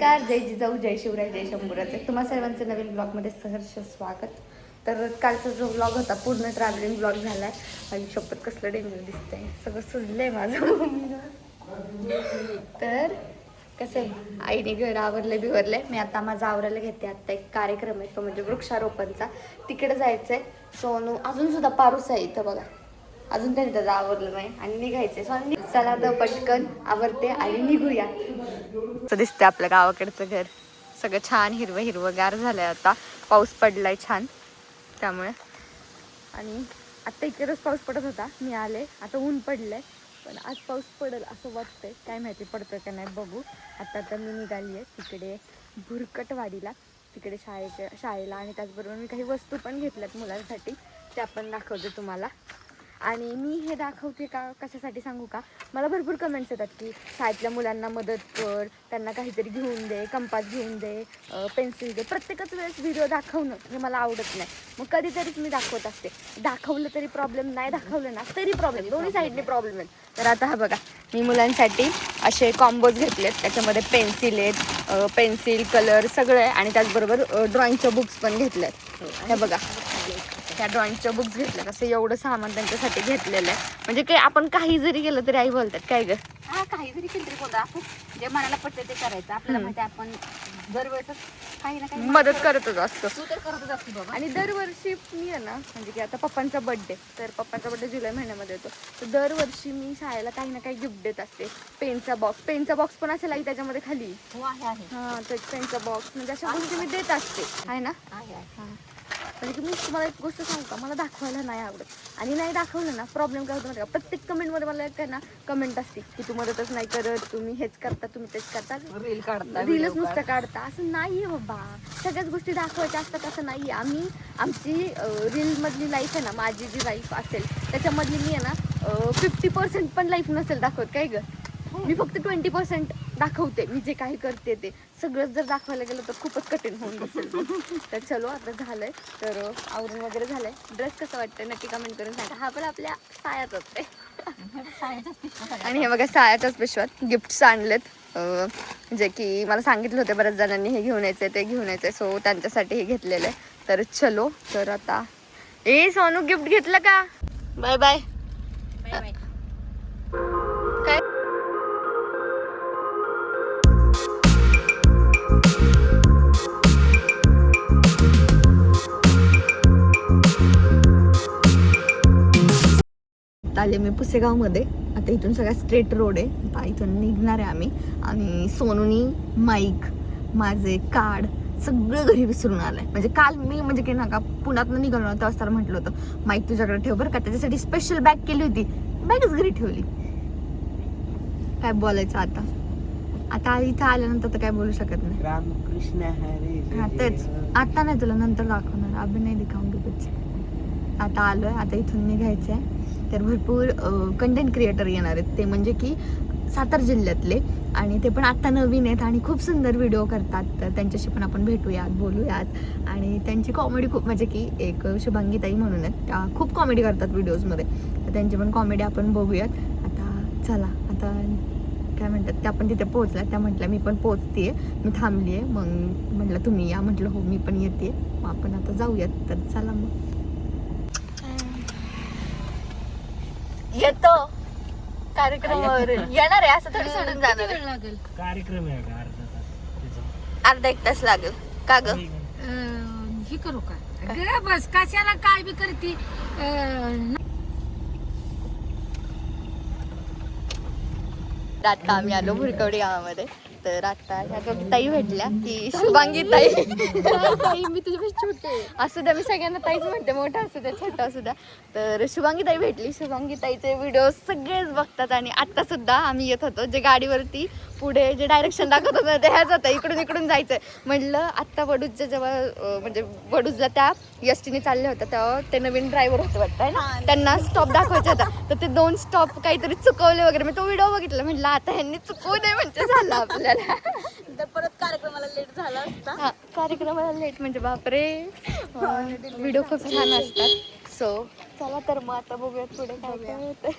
नमस्कार, जय जिजाऊ, जय शिवराय, जय शंभूराजे. तुम्हा सर्वांचं नवीन ब्लॉगमध्ये सहर्ष स्वागत. तर कालचा जो ब्लॉग होता पूर्ण ट्रॅव्हलिंग ब्लॉग झाला आहे. आणि शपथ कसलं डेंजर दिसतंय, सगळं सुजलंय माझं मम्मीनं. तर कसं आईने घर आवरले बिवरले. मी आता माझं आवरायला घेते. आता एक कार्यक्रम आहे, तो म्हणजे वृक्षारोपणचा. तिकडे जायचं आहे. सोनू अजून सुद्धा पारूस आहे इथं बघा, अजून तरी त्याचं आवरलं नाही आणि निघायचंय. सोनू चला तर पटकन आवरते आणि निघूया. दिसते आपलं गावाकडचं घर, सगळं छान हिरवं हिरवंगार झालंय. आता पाऊस पडलाय छान त्यामुळे. आणि आता इकडे रोज पाऊस पडत होता, मी आले आता ऊन पडलंय. पण आज पाऊस पडेल असं वाटतंय, काय माहिती पडतोय का नाही बघू. आता मी निघाली आहे तिकडे भुरकटवाडीला, तिकडे शाळेला. आणि त्याचबरोबर मी काही वस्तू पण घेतल्यात मुलांसाठी, त्या पण दाखवते तुम्हाला. आणि मी हे दाखवते का कशासाठी सांगू का, मला भरपूर कमेंट्स येतात की शाळेतल्या मुलांना मदत कर, त्यांना काहीतरी घेऊन दे, कंपास घेऊन दे, पेन्सिल दे. प्रत्येकच वेळेस व्हिडिओ दाखवणं हे मला आवडत नाही. मग कधीतरीच मी दाखवत असते. दाखवलं तरी प्रॉब्लेम, नाही दाखवलं ना तरी प्रॉब्लेम, दोन्ही साईडने प्रॉब्लेम आहेत. तर आता हा बघा, मी मुलांसाठी असे कॉम्बोज घेतलेत. त्याच्यामध्ये पेन्सिल आहेत, पेन्सिल कलर सगळं आहे. आणि त्याचबरोबर ड्रॉइंगच्या बुक्स पण घेतल्यात. हे बघा, त्या ड्रॉइंगच्या बुक्स घेतल्यात. असं एवढं सामान त्यांच्यासाठी घेतलेलं आहे. म्हणजे काय आपण काही जरी केलं तरी आई बोलतात काय ग, हा काही जरी केलं तरी बोलतो. आपण जे मनाला पडते ते करायचं. आपल्याला माहिती आपण दरवेळेस काही ना काही मदत करतच असतो. तू तर करतच असते बाबा. आणि दरवर्षी मी आहे ना, म्हणजे की आता पप्पांचा बड्डे, तर पप्पांचा बड्डे जुलै महिन्यामध्ये येतो. तर दरवर्षी मी शाळेला काही ना काही गिफ्ट देत असते. पेनचा बॉक्स पण असेल आई त्याच्यामध्ये खाली. हो आहे. हां, तर पेनचा बॉक्स म्हणजे अशा गोष्टी मी देत असते, आहे ना. आहे. हां, म्हणजे की मी तुम्हाला एक गोष्ट सांगू का, मला दाखवायला नाही आवडत. आणि नाही दाखवलं ना प्रॉब्लेम काय होतो माहिती का, प्रत्येक कमेंटमध्ये मला काय ना कमेंट असते की तू मदतच नाही करत, तुम्ही हेच करता, तुम्ही तेच करता, रील काढता, रीलच नुसतं काढता. असं नाही आहे बाबा, सगळ्याच गोष्टी दाखवायच्या असतात असं नाही आहे. आम्ही आमची रीलमधली लाईफ आहे ना, माझी जी लाईफ असेल त्याच्यामधली मी आहे ना 50% पण लाईफ नसेल दाखवत काय गं. मी फक्त 20% दाखवते, मी जे काही करते ते. सगळंच जर दाखवायला गेलं तर खूपच कठीण होऊन बसेल. तर चलो आता झालंय, तर आवरून वगैरे झालंय. ड्रेस कसं वाटतंय नक्की कमेंट करून सांगा. हा पण आपल्या सायाचाच आहे. आणि हे बघा सायाच्याच पिशव्यात गिफ्ट्स आणलेत, जे की मला सांगितलं होते बऱ्याच जणांनी हे घेऊन यायचं ते घेऊन यायचं. सो त्यांच्यासाठी हे घेतलेलं आहे. तर चलो, तर आता सोनू गिफ्ट घेतलं का. Bye bye. काय आले मी पुसेगावमध्ये. आता इथून सगळा स्ट्रेट रोड आहे. आता इथून निघणार आहे आम्ही. आणि सोनूनी माईक, माझे कार्ड सगळं घरी विसरून आलंय. म्हणजे काल मी म्हणजे की ना का पुण्यातनं निघालो ना, तेव्हा त्याला म्हटलं होतं माईक तुझ्याकडे ठेव बरं का. त्याच्यासाठी स्पेशल बॅग केली होती, बॅगच घरी ठेवली. काय बोलायचं आता. आता इथं आल्यानंतर तर काय बोलू शकत नाही. रामकृष्ण हरी. हा तेच, आता नाही, तुला नंतर दाखवणार, अभी नाही दिखाऊंगी कुछ. आता आलोय, आता इथून निघायचंय. तर भरपूर कंटेंट क्रिएटर येणार आहेत, ते म्हणजे की सातारा जिल्ह्यातले. आणि ते पण आता नवीन आहेत आणि खूप सुंदर व्हिडिओ करतात. तर त्यांच्याशी पण आपण भेटूयात, बोलूयात. आणि त्यांची कॉमेडी खूप, म्हणजे की एक शुभांगी ताई म्हणून आहेत, त्या खूप कॉमेडी करतात व्हिडिओजमध्ये. तर त्यांची पण कॉमेडी आपण बघूयात. आता चला, आता काय म्हणतात, त्या पण तिथे पोहोचल्या. त्या म्हटल्या मी पण पोहोचते, मी थांबली आहे. मग म्हटलं तुम्ही या, म्हटलं हो मी पण येते. मग आपण आता जाऊयात. तर चला मग. येतो कार्यक्रमावर येणार आहे, असं थोडी सोडून जाणार आहे. कार्यक्रम आहे का अर्धा एक तास लागेल का ग. हे करू का बस, कशाला काय बी करते. आता आम्ही आलो भुरकवडी गावामध्ये. तर आता ह्या ताई भेटल्या की शुभांगी ताई. मी तुझ्यापेक्षा छोटे असू द्या, मी सगळ्यांना ताईच म्हणते, मोठा असू द्या छोटा असू द्या. तर शुभांगी ताई भेटली. शुभांगी ताईचे व्हिडिओ सगळेच बघतात. आणि आता सुद्धा आम्ही येत होतो, जे गाडीवरती पुढे जे डायरेक्शन दाखवत होतं ते ह्याच होतं, इकडून जायचंय. म्हटलं आत्ता वडूजच्या जेव्हा म्हणजे वडूजला त्या एसटीने चालले होते तेव्हा ते नवीन ड्रायव्हर होते वाटतं आहे ना, त्यांना स्टॉप दाखवायचा होता. तर ते 2 स्टॉप काहीतरी चुकवले वगैरे. मी तो व्हिडिओ बघितला, म्हटलं आता ह्यांनी चुकवू नये म्हणजे झालं आपल्याला. तर परत कार्यक्रमाला लेट झाला असता. हा, कार्यक्रमाला लेट म्हणजे बापरे. व्हिडिओ खूप छान असतात. सो चला तर मग आता बघूयात पुढे काय काय होतं.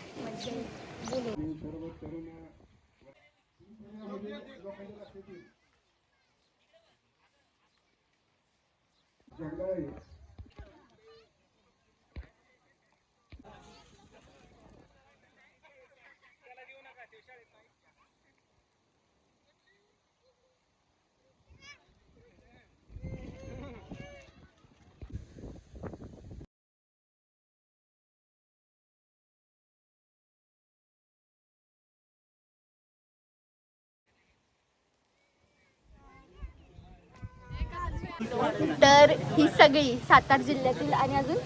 तर ही सगळी सातारा जिल्ह्यातील आणि अजून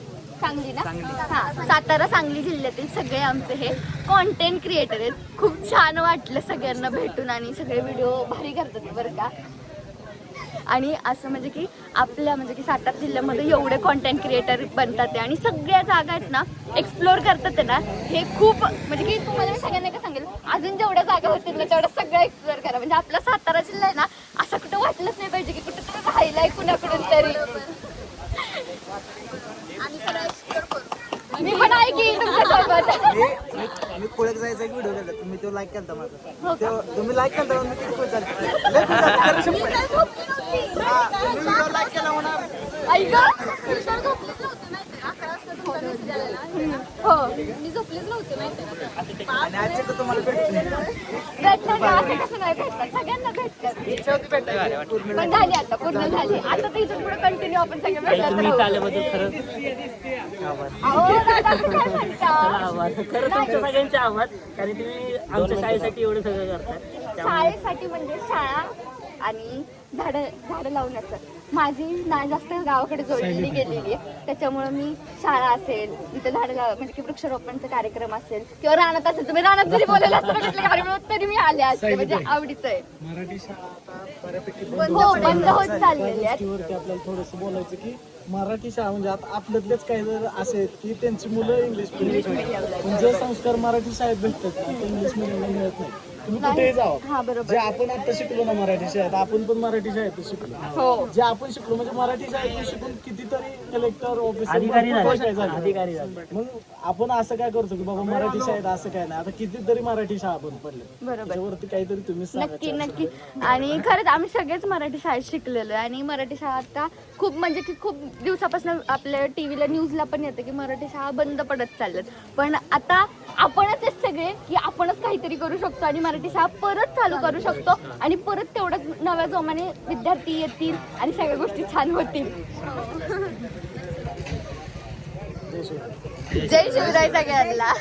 सांगली ना हा सातारा सांगली जिल्ह्यातील सगळे आमचे हे कॉन्टेंट क्रिएटर आहेत. खूप छान वाटलं सगळ्यांना भेटून आणि सगळे व्हिडिओ भारी करतात बरं का. आणि असं म्हणजे की आपल्या म्हणजे की सातारा जिल्ह्यामध्ये एवढे कॉन्टेंट क्रिएटर बनतात ते आणि सगळ्या जागा आहेत ना एक्सप्लोअर करतात ते ना. हे खूप म्हणजे की तुम्हाला मी सगळ्यांना काय सांगेल अजून जेवढ्या जागा होतील ना तेवढ्या सगळं एक्सप्लोअर करा. म्हणजे आपला सातारा जिल्हा आहे ना असं कुठं वाटलंच नाही पाहिजे की कुठं तरी राहिलाय कुणाकडून तरी. आणि सगळं एक्सप्लोर करू. मी पण आहे की तुमच्यासोबत. मी पुढे जायचा एक व्हिडिओ केला तुम्ही तो लाईक केला माझा तुम्ही लाईक केला मी किती खुश झाले. लाईक केला म्हणा ऐक हो मी झोपलीच नव्हती माहिती आणि आजचे तर तुम्हाला भेटतो भेटणार ना असं कसं नाही भेटतात सगळ्यांना भेटतात. इच्छा होती भेटायला पण झाली आता पूर्ण झाली. आता तर इथून पुढे कंटिन्यू आपण सगळे भेटत आल्याबद्दल खरंच खरं तुमच्या सगळ्यांचे आभार कारण तुम्ही आमच्या शाळेसाठी एवढं सगळं करताय. शाळेसाठी म्हणजे शाळा आणि झाडं लावण्याचं माझी ना जास्त गावाकडे जोडलेली गेलेली आहे. त्याच्यामुळे मी शाळा असेल तिथे झाडं म्हणजे की वृक्षारोपणचा कार्यक्रम असेल किंवा रानात असेल तुम्ही रानात जरी बोलायला असतं कुठल्या कार्यक्रमात तरी मी आले असते. म्हणजे आवडीचं आहे. मराठी शाळा आता बऱ्यापैकी हो बंद होत चाललेली आहे. गोष्टीवरती आपल्याला थोडंसं बोलायचं की मराठी शाळा म्हणजे आता आपल्यातलेच काही जर असे आहेत की त्यांची मुलं इंग्लिश मिडियम पण जे संस्कार मराठी शाळेत भेटतात ना ते इंग्लिश मिडियमला मिळत नाही. तुम्ही कुठेही हा जावा बरोबर जे आपण आता शिकलो ना मराठी शाळेत आपण पण मराठी शाळेत शिकलो. हो जे आपण शिकलो म्हणजे मराठी शाळेत शिकून कितीतरी कलेक्टर अधिकारी ऑफिसर झाले अधिकारी झाले. मग आपण असं काय करतो की बाबा मराठी शाळेत असं काय नाही. आता कितीतरी मराठी शाळा पण पडले बरोबर त्याच्यावरती काहीतरी तुम्ही नक्की नक्की. आणि खरंच आम्ही सगळेच मराठी शाळेत शिकलेलो आहे आणि मराठी शाळा आता खूप म्हणजे की खूप दिवसापासून आपल्या टीव्हीला न्यूजला पण येतं की मराठी शाळा बंद पडत चालल्यात. पण आता आपणच आहेत सगळे की आपणच काहीतरी करू शकतो आणि मराठी शाळा परत चालू करू शकतो आणि परत तेवढंच नव्या जोमाने विद्यार्थी येतील आणि सगळ्या गोष्टी छान होतील. जय शिवराय सगळ्यांना.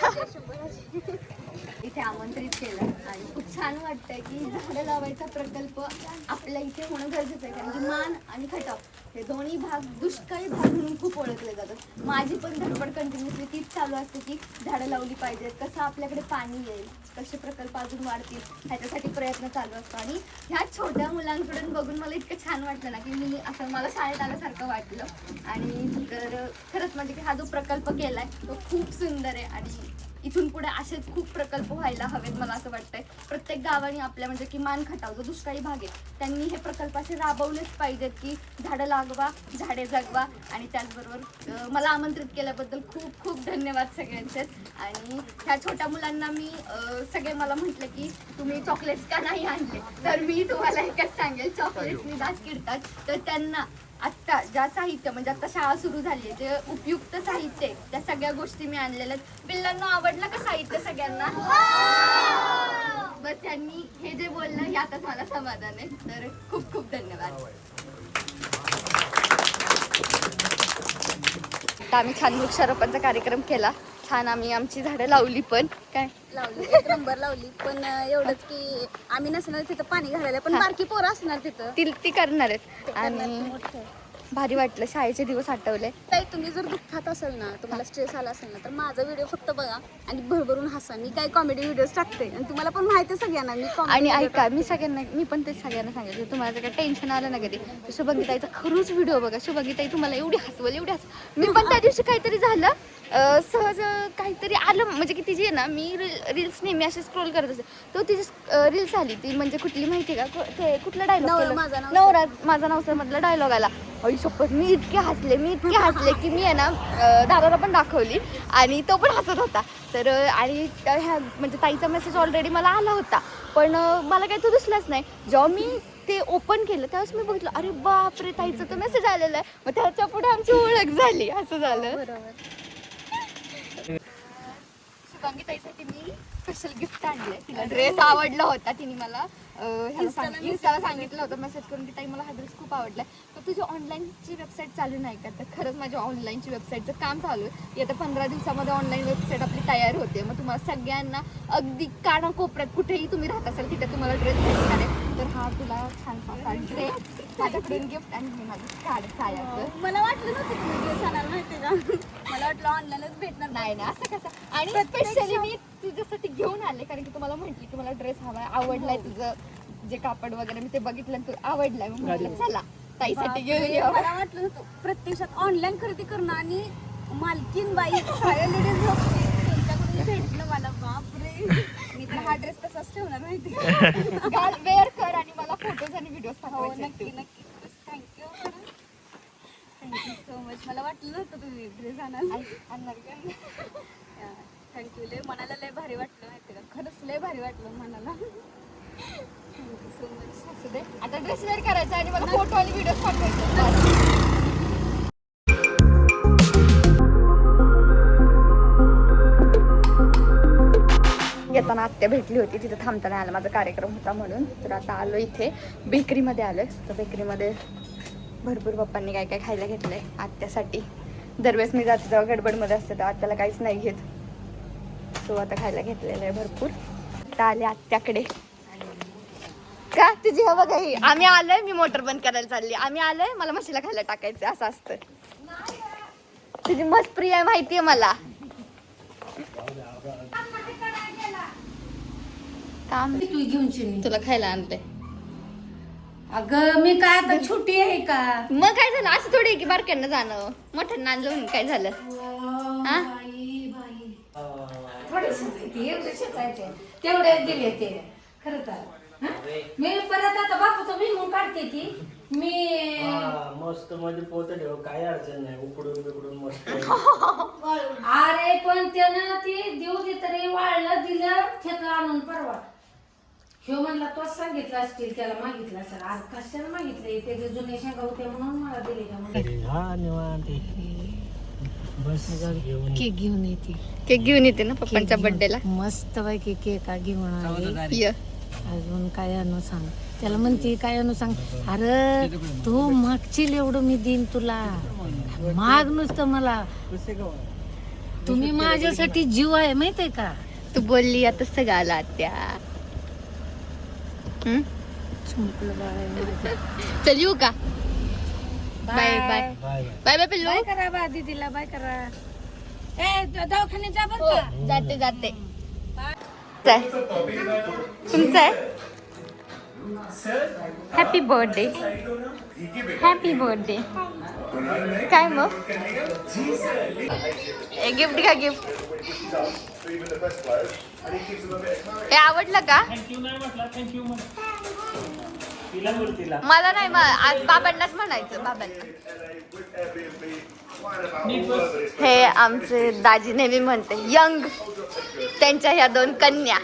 इथे आमंत्रित केलं आणि खूप छान वाटतंय की झाडं लावायचा प्रकल्प आपल्या इथे होणं गरजेचं आहे. कारण की मान आणि खटाव हे दोन्ही भाग दुष्काळी भाग म्हणून खूप ओळखले जातात. माझी पण धडपड कंटिन्युअसली तीच चालू असते की झाडं लावली पाहिजेत, कसं आपल्याकडे पाणी येईल, कसे प्रकल्प अजून वाढतील ह्याच्यासाठी प्रयत्न चालू असतो. आणि ह्या छोट्या मुलांकडून बघून मला इतकं छान वाटलं ना की मी असं मला शाळेत आल्यासारखं वाटलं. आणि तर खरंच म्हणजे की हा जो प्रकल्प केलाय तो खूप सुंदर आहे आणि इथून पुढे असेच खूप प्रकल्प व्हायला हवेत मला असं वाटतंय. प्रत्येक गावाने आपल्या म्हणजे की मान खटाव जो दुष्काळी भाग आहे त्यांनी हे प्रकल्प असे राबवलेच पाहिजेत की झाडं लागवा, झाडे जगवा. आणि त्याचबरोबर मला आमंत्रित केल्याबद्दल खूप खूप धन्यवाद सगळ्यांचेच. आणि ह्या छोट्या मुलांना मी सगळे मला म्हटलं की तुम्ही चॉकलेट्स का नाही आणले तर मी तुम्हाला एकच सांगेल चॉकलेट्सनी दात किडतात. तर त्यांना आत्ता ज्या साहित्य म्हणजे आता शाळा सुरू झाली आहे जे उपयुक्त साहित्य आहे त्या सगळ्या गोष्टी मी आणलेल्या आहेत. पिल्लांना आवडलं का साहित्य सगळ्यांना? बस यांनी हे जे बोललं यातच मला समाधान आहे. तर खूप खूप धन्यवाद. आता आम्ही छान वृक्षारोपणचा कार्यक्रम केला. छान आम्ही आमची झाडं लावली पण काय लावली एक नंबर लावली. पण एवढंच की आम्ही नसणार तिथं पाणी घालायला पण बारकी पोरं असणार तिथं ती करणार आहेत. आणि भारी वाटलं शाळेचे दिवस आठवले. ताई तुम्ही जर दुःखात असेल ना तुम्हाला स्ट्रेस आला असेल ना तर माझा व्हिडिओ फक्त बघा आणि भरभरून हसा. मी काय कॉमेडी व्हिडिओज टाकते आणि तुम्हाला पण माहिती आहे सगळ्यांना मी आणि ऐका मी पण तेच सगळ्यांना सांगितलं तुम्हाला जर काही टेन्शन आलं ना कधी तर शुभंगीताईचा खरंच व्हिडिओ बघा. शुभंगीताई तुम्हाला एवढी हसवल मी पण त्या दिवशी काहीतरी झालं सहज काहीतरी आलं म्हणजे की तिची आहे ना मी रील्स नेहमी असे स्क्रोल करत असते तो तिची रील्स आली ती म्हणजे कुठली माहिती का ते कुठला डायलॉग नवरा माझा नाव मधला डायलॉग आला. आई शपथ मी इतके हसले की मी आहे ना दादाला पण दाखवली आणि तो पण हसत होता. तर आणि ह्या म्हणजे ताईचा मेसेज ऑलरेडी मला आला होता पण मला काही तो दिसलाच नाही. जेव्हा मी ते ओपन केलं त्यावेळेस मी बघितलं अरे बापरे ताईचं तर मेसेज आलेला आहे. मग त्याच्या पुढे आमची ओळख झाली असं झालं. शुभांगी ताईसाठी मी स्पेशल गिफ्ट आणलंय. तिला ड्रेस आवडला होता. तिने मला इंस्टाला सांगितलं होतं मेसेज करून की ताई मला हा ड्रेस खूप आवडलाय. तर तुझी ऑनलाईनची वेबसाईट चालू नाही का? तर खरंच माझ्या ऑनलाईनची वेबसाईटचं काम चालू आहे. येत्या 15 दिवसामध्ये ऑनलाईन वेबसाईट आपली तयार होते. मग तुम्हाला सगळ्यांना अगदी कानाकोपऱ्यात कुठेही तुम्ही राहत असाल तिथे तुम्हाला ड्रेस भेटणार आहे. तर हा तुला छान असा ड्रेस माझ्याकडून गिफ्ट आणि हे माझं कार्ड सायाचं. मला वाटलं नव्हतं तुम्ही ड्रेस आणायला माहिती का. मला वाटलं ऑनलाईनच भेटणार. नाही नाही असं कसं. आणि स्पेशली मी तुझ्यासाठी घेऊन आले कारण की तुम्हाला म्हटली की मला ड्रेस हवाय आवडलाय तुझं जे कापड वगैरे मी ते बघितलं तू आवडलाय मग म्हटलं चला ताईसाठी घेऊन येऊ. मला वाटलं नव्हतं प्रत्यक्षात ऑनलाईन खरेदी करणं आणि मालकीन बाई साया लेडीज त्यांच्याकडून भेटलं मला. बापरे मी तर हा ड्रेस तसाच ठेवणार माहिती का. घाल वेअर कर आणि मला फोटोज आणि व्हिडिओज हो पाठवायचे. नक्की नक्की थँक्यू थँक्यू सो मच. मला वाटलं नव्हतं तुम्ही ड्रेस आणाल. थँक्यू. लय मनाला लय भारी वाटलं माहिती का. खरंच लय भारी वाटलं मनाला. Thank you so much. असू दे आता ड्रेस वेअर करायचा आणि मला फोटो आणि व्हिडिओज पाठवायचे. येताना आत्या भेटली होती तिथे थांबताना आला माझा कार्यक्रम होता म्हणून. तर आता आलो इथे बेकरीमध्ये आलोय. तर बेकरीमध्ये भरपूर पप्पांनी काय काय खायला घेतलंय आत्यासाठी. दरवेळेस मी जाते तेव्हा गडबडमध्ये असते तर आत्याला काहीच नाही घेत. सो आता खायला घेतलेलं आहे भरपूर. आता आले आत्याकडे का तुझी हवा काही. आम्ही आलोय मी मोटर बंद करायला चालली. आम्ही आलोय मला म्हशीला खायला टाकायचं असं असतं. तुझी मस्त प्रिय आहे माहितीये मला. काम तू घेऊन शिनी. तुला खायला आणते. अगं मी काय आता छोटी आहे का. मग काय झालं असं थोडी आहे की बारक्यांना जाणं मटण आणलं म्हणून काय झालं. हा तेवढे दिले ते खरं तर. हं? मी परत आता बापूचं विमून काढते ती मी. मस्त मध्ये पोत ठेव काय अडचण नाही. उकडून बिकडून मस्त. अरे पण त्यानं ती देऊ दे तरी वाळलं दिलं ठेकलं आणून परवा. ह्यो म्हणला तोच सांगितलं असतील त्याला मागितलं असेल. आज कशाला मागितले त्याचे जुने शेंगा होते म्हणून मला दिले का म्हणून. हा निवांत बस केक घेऊन येते. केक घेऊन येते ना पप्पांच्या बर्थडेला. मस्त पैकी केक घेऊन आले. ये अजून काय आणू सांग. त्याला म्हणते काय आणू सांग. अरे तू मागशील एवढं मी देईन तुला. माग नुसतं मला. तुम्ही माझ्यासाठी जीव आहे माहित आहे का. तू बोलली आता सगळं आला आत्या. चल येऊ का. बाय बाय बाय बाय पिल्लू. बाय करा बा दीदीला बाय करा. ए दवाखान्यात जा बरं का. जाते जाते. तुमचं आहे. Happy birthday. Happy birthday. काय मग गिफ्ट का गिफ्ट. हे आवडलं का. थँक्यू नाही म्हटलं. थँक्यू म्हण तिला बोल तिला. मला नाही आज बाबांनाच म्हणायचं. बाबांना हे आमचे दाजी नेहमी म्हणते यंग त्यांच्या ह्या 2 कन्या.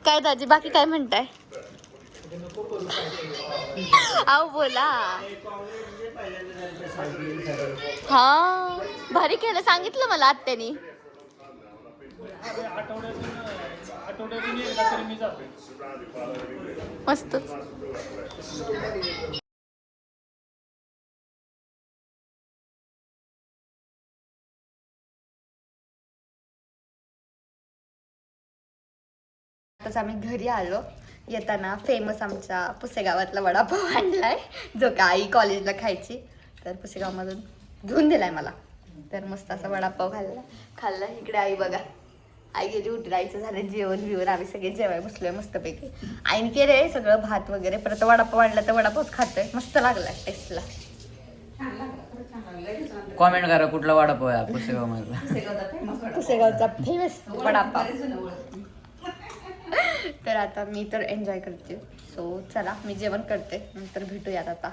काय दाजी बाकी काय म्हणताय. अहो बोला. हा भारी केलं सांगितलं मला आत्यानी. आठवड्यातून एकदा तरी मी जातो. मस्तच. आताच आम्ही घरी आलो. येताना फेमस आमच्या पुसेगावातला वडापाव आणलाय जो का आई कॉलेजला खायची. तर पुसेगावमधून घेऊन दिलाय मला. तर मस्त असा वडापाव खाल्ला. इकडे आई बघा. आई गेली उठरायचं झालं जेवण बिवण. आम्ही सगळे जेवाय बसलोय मस्तपैकी. आईने केलंय सगळं भात वगैरे. परत वडापाव आणला तर वडापावच खातोय. मस्त लागलाय टेस्टला. कॉमेंट करा कुठला वडापाव आहे पुसेगाव मधला. पुसेगावचा फेमस वडापाव. तर आता मी तर एन्जॉय करते. सो चला मी जेवण करते नंतर भेटूयात आता.